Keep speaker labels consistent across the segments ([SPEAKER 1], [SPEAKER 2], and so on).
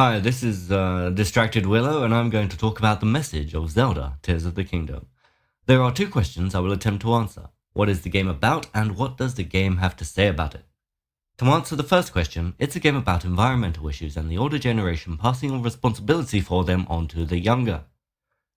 [SPEAKER 1] Hi, this is Distracted Willow, and I'm going to talk about the message of Zelda, Tears of the Kingdom. There are two questions I will attempt to answer. What is the game about, and what does the game have to say about it? To answer the first question, it's a game about environmental issues and the older generation passing on responsibility for them onto the younger.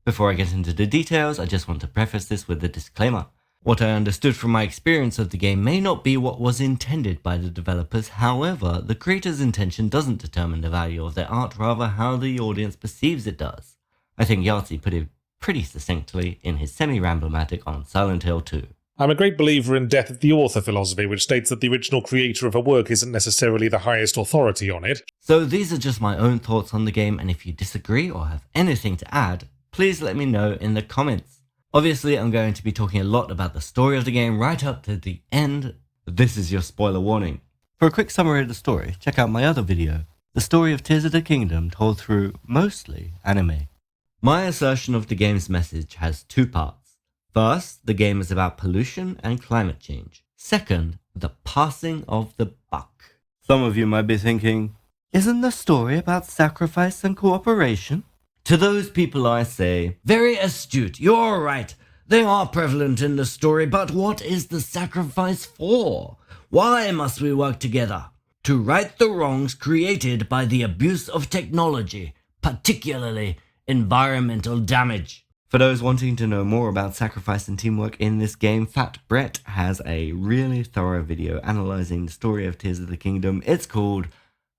[SPEAKER 1] Before I get into the details, I just want to preface this with a disclaimer. What I understood from my experience of the game may not be what was intended by the developers, however, the creator's intention doesn't determine the value of their art, rather how the audience perceives it does. I think Yahtzee put it pretty succinctly in his semi-ramblomatic on Silent Hill 2.
[SPEAKER 2] I'm a great believer in death of the author philosophy, which states that the original creator of a work isn't necessarily the highest authority on it.
[SPEAKER 1] So these are just my own thoughts on the game, and if you disagree or have anything to add, please let me know in the comments. Obviously, I'm going to be talking a lot about the story of the game right up to the end. This is your spoiler warning. For a quick summary of the story, check out my other video, the story of Tears of the Kingdom told through, mostly, anime. My assertion of the game's message has two parts. First, the game is about pollution and climate change. Second, the passing of the buck. Some of you might be thinking, isn't the story about sacrifice and cooperation? To those people I say, very astute, you're right. They are prevalent in the story, but what is the sacrifice for? Why must we work together? To right the wrongs created by the abuse of technology, particularly environmental damage. For those wanting to know more about sacrifice and teamwork in this game, Fat Brett has a really thorough video analysing the story of Tears of the Kingdom. It's called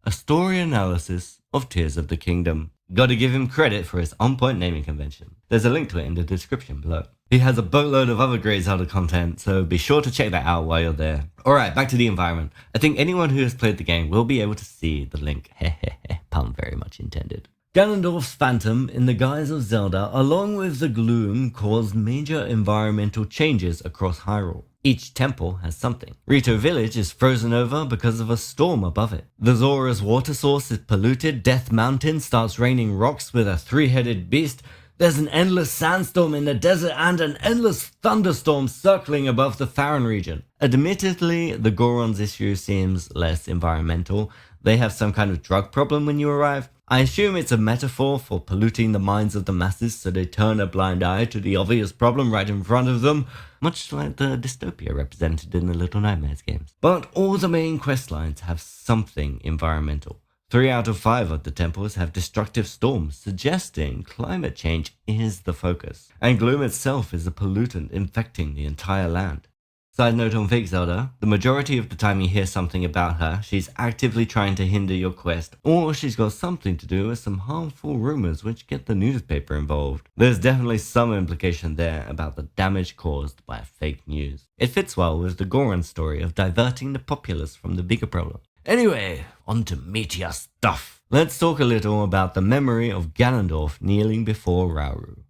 [SPEAKER 1] A Story Analysis of Tears of the Kingdom. Gotta give him credit for his on-point naming convention. There's a link to it in the description below. He has a boatload of other great Zelda content, so be sure to check that out while you're there. Alright, back to the environment. I think anyone who has played the game will be able to see the link. Hehehe, pun very much intended. Ganondorf's phantom, in the guise of Zelda, along with the gloom, caused major environmental changes across Hyrule. Each temple has something. Rito Village is frozen over because of a storm above it. The Zora's water source is polluted, Death Mountain starts raining rocks with a three-headed beast, there's an endless sandstorm in the desert and an endless thunderstorm circling above the Faron region. Admittedly, the Goron's issue seems less environmental. They have some kind of drug problem when you arrive. I assume it's a metaphor for polluting the minds of the masses so they turn a blind eye to the obvious problem right in front of them, much like the dystopia represented in the Little Nightmares games. But all the main questlines have something environmental. 3 out of 5 of the temples have destructive storms, suggesting climate change is the focus. And gloom itself is a pollutant infecting the entire land. Side note on Fake Zelda, the majority of the time you hear something about her, she's actively trying to hinder your quest, or she's got something to do with some harmful rumors which get the newspaper involved. There's definitely some implication there about the damage caused by fake news. It fits well with the Goron story of diverting the populace from the bigger problem. Anyway, on to meatier stuff. Let's talk a little about the memory of Ganondorf kneeling before Rauru.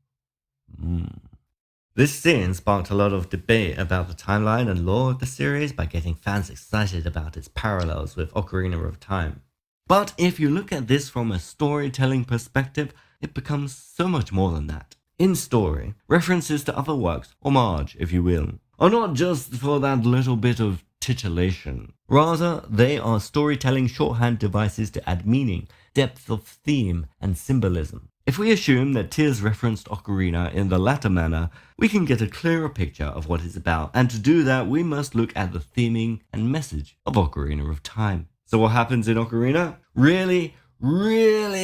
[SPEAKER 1] This scene sparked a lot of debate about the timeline and lore of the series by getting fans excited about its parallels with Ocarina of Time. But if you look at this from a storytelling perspective, it becomes so much more than that. In story, references to other works, homage if you will, are not just for that little bit of titillation. Rather, they are storytelling shorthand devices to add meaning, depth of theme, and symbolism. If we assume that Tears referenced Ocarina in the latter manner, we can get a clearer picture of what it's about, and to do that we must look at the theming and message of Ocarina of Time. So what happens in Ocarina? Really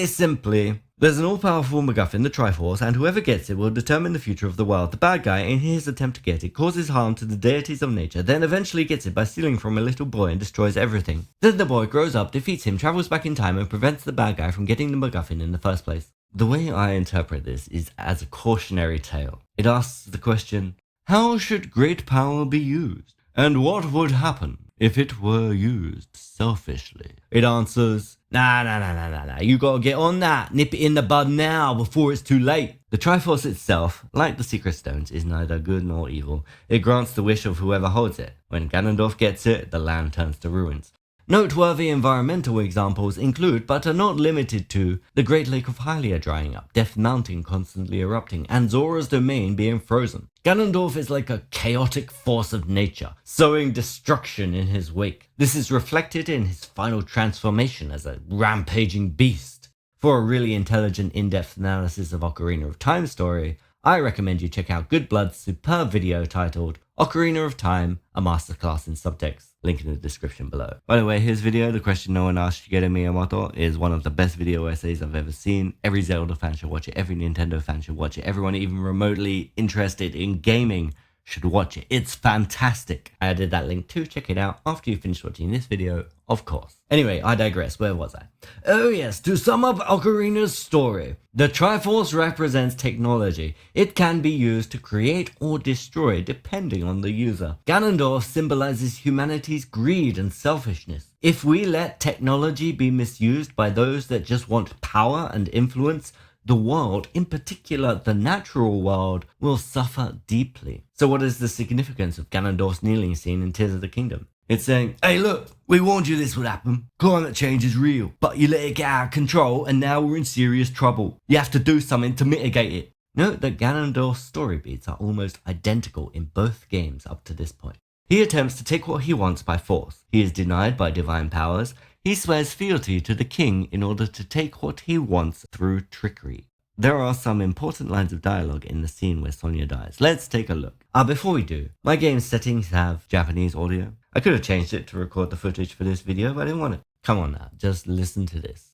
[SPEAKER 1] simply, there's an all-powerful MacGuffin, the Triforce, and whoever gets it will determine the future of the world. The bad guy, in his attempt to get it, causes harm to the deities of nature, then eventually gets it by stealing from a little boy and destroys everything. Then the boy grows up, defeats him, travels back in time, and prevents the bad guy from getting the MacGuffin in the first place. The way I interpret this is as a cautionary tale. It asks the question, how should great power be used? And what would happen if it were used selfishly? It answers, nah, you gotta get on that, nip it in the bud now before it's too late. The Triforce itself, like the Secret Stones, is neither good nor evil. It grants the wish of whoever holds it. When Ganondorf gets it, the land turns to ruins. Noteworthy environmental examples include, but are not limited to, the Great Lake of Hylia drying up, Death Mountain constantly erupting, and Zora's domain being frozen. Ganondorf is like a chaotic force of nature, sowing destruction in his wake. This is reflected in his final transformation as a rampaging beast. For a really intelligent, in-depth analysis of Ocarina of Time story, I recommend you check out Good Blood's superb video titled Ocarina of Time, a masterclass in subtext, link in the description below. By the way, his video, The Question No One Asked Shigeru Miyamoto, is one of the best video essays I've ever seen. Every Zelda fan should watch it, every Nintendo fan should watch it, everyone even remotely interested in gaming should watch it. It's fantastic. I added that link too, check it out after you finish watching this video, of course. Anyway, I digress, where was I? Oh yes, to sum up Ocarina's story, the Triforce represents technology. It can be used to create or destroy depending on the user. Ganondorf symbolizes humanity's greed and selfishness. If we let technology be misused by those that just want power and influence, the world, in particular the natural world, will suffer deeply. So what is the significance of Ganondorf's kneeling scene in Tears of the Kingdom? It's saying, hey look, we warned you this would happen. Climate change is real, but you let it get out of control and now we're in serious trouble. You have to do something to mitigate it. Note that Ganondorf's story beats are almost identical in both games up to this point. He attempts to take what he wants by force. He is denied by divine powers. He swears fealty to the king in order to take what he wants through trickery. There are some important lines of dialogue in the scene where Sonia dies. Let's take a look. Before we do, my game's settings have Japanese audio. I could have changed it to record the footage for this video, but I didn't want it. Come on now, just listen to this.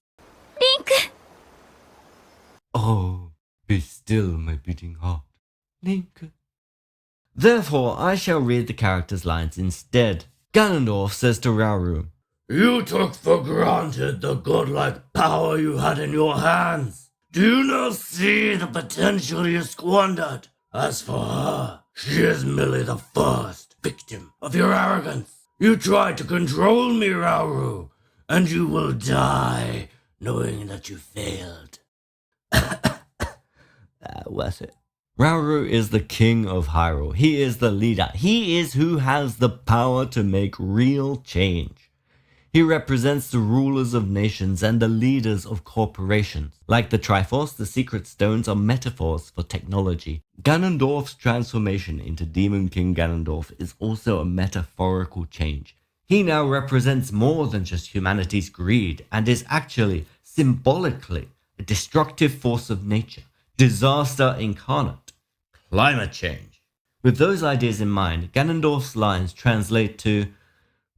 [SPEAKER 3] Link!
[SPEAKER 1] Oh, be still, my beating heart. Link. Therefore, I shall read the character's lines instead. Ganondorf says to Rauru, "You took for granted the godlike power you had in your hands. Do you not see the potential you squandered? As for her, she is merely the first victim of your arrogance. You tried to control me, Rauru, and you will die knowing that you failed." Worth it. Rauru is the king of Hyrule. He is the leader. He is who has the power to make real change. He represents the rulers of nations and the leaders of corporations. Like the Triforce, the Secret Stones are metaphors for technology. Ganondorf's transformation into Demon King Ganondorf is also a metaphorical change. He now represents more than just humanity's greed and is actually, symbolically, a destructive force of nature. Disaster incarnate. Climate change. With those ideas in mind, Ganondorf's lines translate to,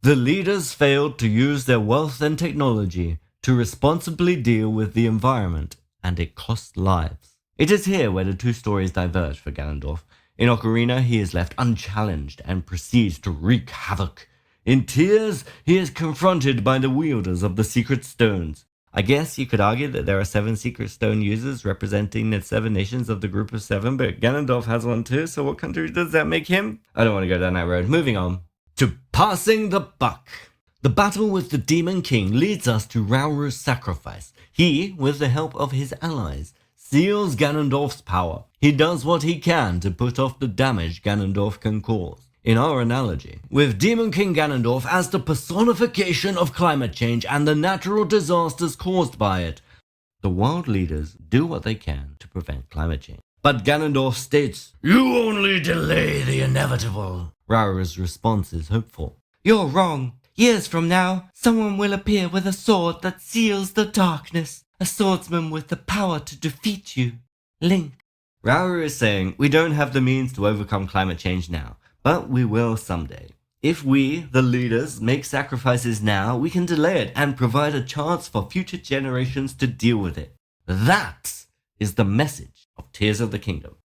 [SPEAKER 1] "The leaders failed to use their wealth and technology to responsibly deal with the environment, and it cost lives." It is here where the two stories diverge for Ganondorf. In Ocarina, he is left unchallenged and proceeds to wreak havoc. In Tears, he is confronted by the wielders of the Secret Stones. I guess you could argue that there are 7 Secret Stone users representing the 7 nations of the group of 7, but Ganondorf has one too, so what country does that make him? I don't want to go down that road. Moving on. To passing the buck. The battle with the Demon King leads us to Rauru's sacrifice. He, with the help of his allies, seals Ganondorf's power. He does what he can to put off the damage Ganondorf can cause. In our analogy, with Demon King Ganondorf as the personification of climate change and the natural disasters caused by it, the world leaders do what they can to prevent climate change. But Ganondorf states, "You only delay the inevitable." Rauru's response is hopeful. "You're wrong. Years from now, someone will appear with a sword that seals the darkness. A swordsman with the power to defeat you. Link." Rauru is saying, we don't have the means to overcome climate change now, but we will someday. If we, the leaders, make sacrifices now, we can delay it and provide a chance for future generations to deal with it. That is the message of Tears of the Kingdom.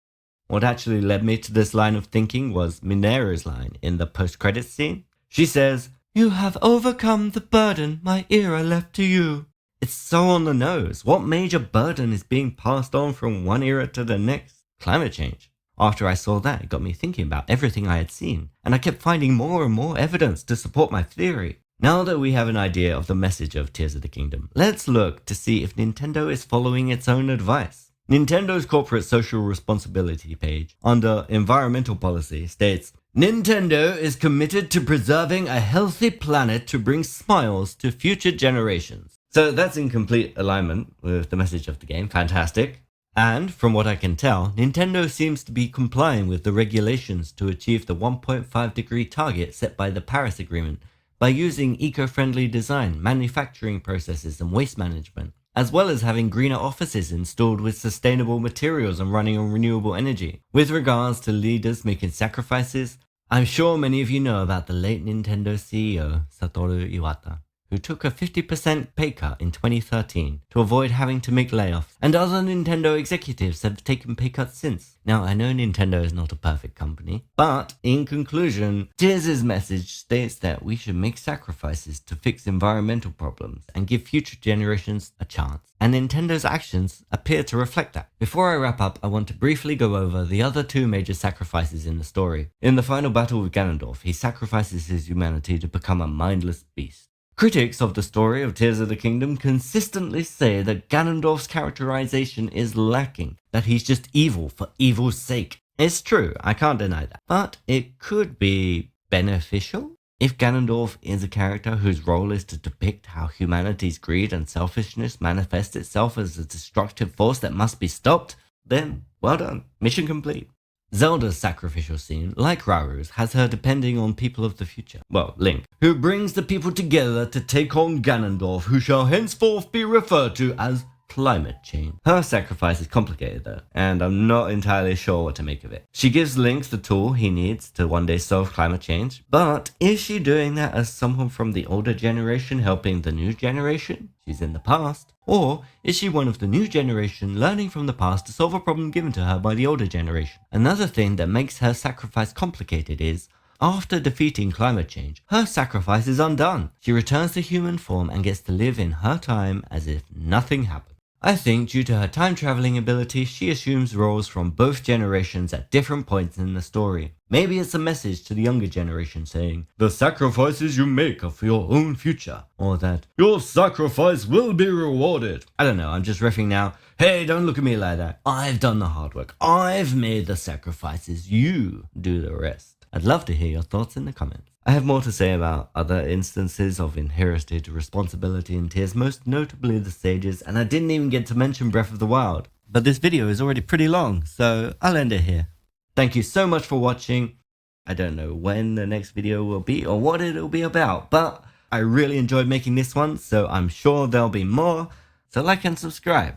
[SPEAKER 1] What actually led me to this line of thinking was Mineru's line in the post-credits scene. She says, "You have overcome the burden my era left to you." It's so on the nose. What major burden is being passed on from one era to the next? Climate change. After I saw that, it got me thinking about everything I had seen, and I kept finding more and more evidence to support my theory. Now that we have an idea of the message of Tears of the Kingdom, let's look to see if Nintendo is following its own advice. Nintendo's corporate social responsibility page, under environmental policy, states, "Nintendo is committed to preserving a healthy planet to bring smiles to future generations." So that's in complete alignment with the message of the game. Fantastic. And from what I can tell, Nintendo seems to be complying with the regulations to achieve the 1.5 degree target set by the Paris Agreement by using eco-friendly design, manufacturing processes, and waste management. as well as having greener offices installed with sustainable materials and running on renewable energy. With regards to leaders making sacrifices, I'm sure many of you know about the late Nintendo CEO, Satoru Iwata, who took a 50% pay cut in 2013 to avoid having to make layoffs, and other Nintendo executives have taken pay cuts since. Now, I know Nintendo is not a perfect company, but in conclusion, Tears' message states that we should make sacrifices to fix environmental problems and give future generations a chance, and Nintendo's actions appear to reflect that. Before I wrap up, I want to briefly go over the other two major sacrifices in the story. In the final battle with Ganondorf, he sacrifices his humanity to become a mindless beast. Critics of the story of Tears of the Kingdom consistently say that Ganondorf's characterization is lacking, that he's just evil for evil's sake. It's true, I can't deny that, but it could be beneficial if Ganondorf is a character whose role is to depict how humanity's greed and selfishness manifests itself as a destructive force that must be stopped. Then, well done, mission complete. Zelda's sacrificial scene, like Raru's, has her depending on people of the future. Well, Link, who brings the people together to take on Ganondorf, who shall henceforth be referred to as climate change. Her sacrifice is complicated though, and I'm not entirely sure what to make of it. She gives Link the tool he needs to one day solve climate change, but is she doing that as someone from the older generation helping the new generation? She's in the past. Or is she one of the new generation learning from the past to solve a problem given to her by the older generation? Another thing that makes her sacrifice complicated is, after defeating climate change, her sacrifice is undone. She returns to human form and gets to live in her time as if nothing happened. I think due to her time-traveling ability, she assumes roles from both generations at different points in the story. Maybe it's a message to the younger generation saying, the sacrifices you make are for your own future, or that your sacrifice will be rewarded. I don't know, I'm just riffing now. Hey, don't look at me like that. I've done the hard work. I've made the sacrifices. You do the rest. I'd love to hear your thoughts in the comments. I have more to say about other instances of inherited responsibility in Tears, most notably the sages, and I didn't even get to mention Breath of the Wild. But this video is already pretty long, so I'll end it here. Thank you so much for watching. I don't know when the next video will be or what it'll be about, but I really enjoyed making this one, so I'm sure there'll be more. So like and subscribe.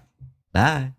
[SPEAKER 1] Bye.